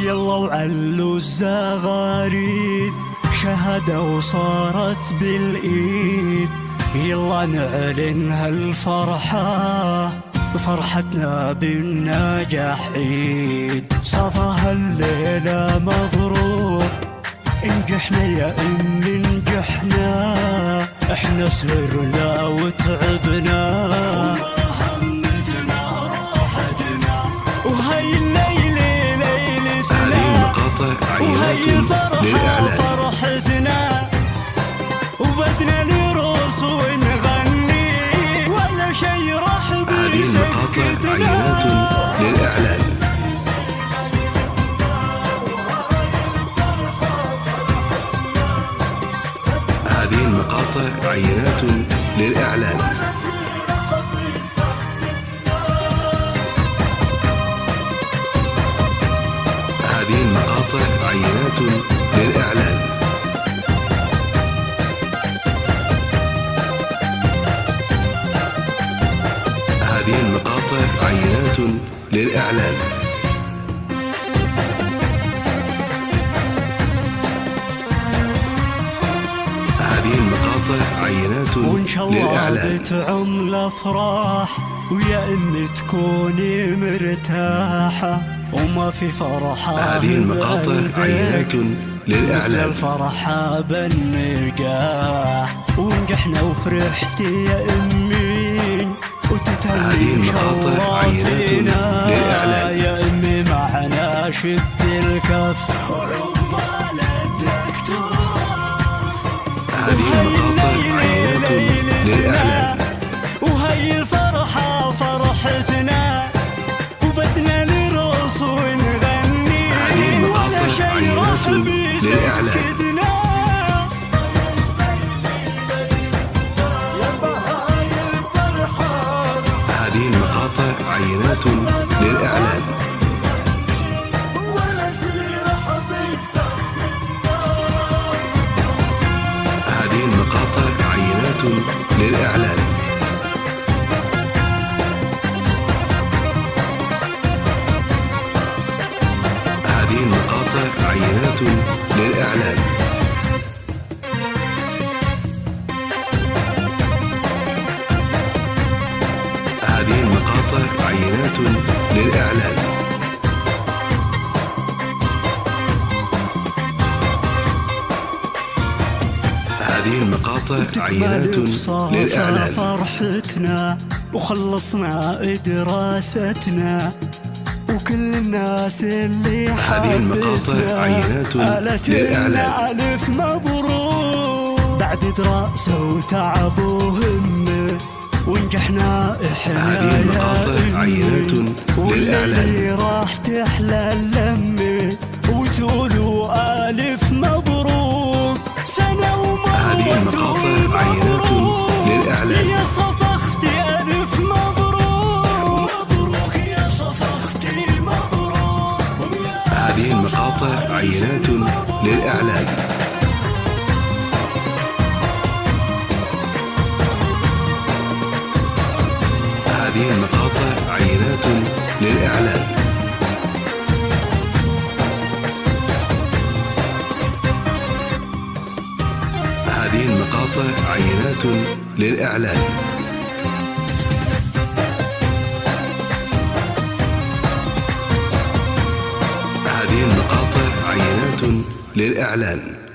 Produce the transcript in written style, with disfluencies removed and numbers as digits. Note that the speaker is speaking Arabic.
يلا وعلوا الزغاريد شهادة وصارت بالإيد. يلا نعلن هالفرحة فرحتنا بالنجاح عيد. صفاها الليلة مبروك انجحنا يا أمي انجحنا، احنا سهرنا وتعبنا وهمتنا راحتنا، وهاي الليلة ليلتنا وهاي الفرحة فرحتنا، وبدنا نرقص ونغني ولا شي راح بيسكتنا. هذه المقاطع عينات للإعلان. هذه المقاطع عينات للإعلان. هذه المقاطع عينات للإعلان. هذه المقاطع عينات وإن شاء الله للإعلان. بتعم الأفراح ويا أمي تكوني مرتاحة وما في فرحة. هذه المقاطع عينات للإعلان. مثل الفرحة بالنجاح ونجحنا وفرحتي يا أمي وتتهني إن شاء الله فينا يا أمي معنا شد الكف وعقبال الدكتور. هذه المقاطع عينات للإعلان. وهي الفرحة فرحتنا وبدنا نرقص ونغني ولا شي راح بيسكتنا. هذه المقاطع عينات للإعلان. هذه المقاطع عينات للإعلان. هذه المقاطع عينات للإعلان. هذه المقاطع عينات للإعلان. هذه المقاطع عينات للإعلان. فرحتنا وخلصنا دراستنا وكل الناس اللي هذه المقاطع عينات للإعلان. ألف مبروك بعد دراسة وتعب وهمة ونجحنا احنا. هذه المقاطع عينات للإعلان. راح تحلى اللمة وتقولوا ألف مبروك سنة وموت. هذه المقاطع عينات للإعلان. يا صفختي ألف مبروك مبروك يا صفختي مبروك. هذه المقاطع عينات للإعلان. هذه المقاطع عينات للإعلان. هذه المقاطع عينات للإعلان. هذه المقاطع عينات للإعلان.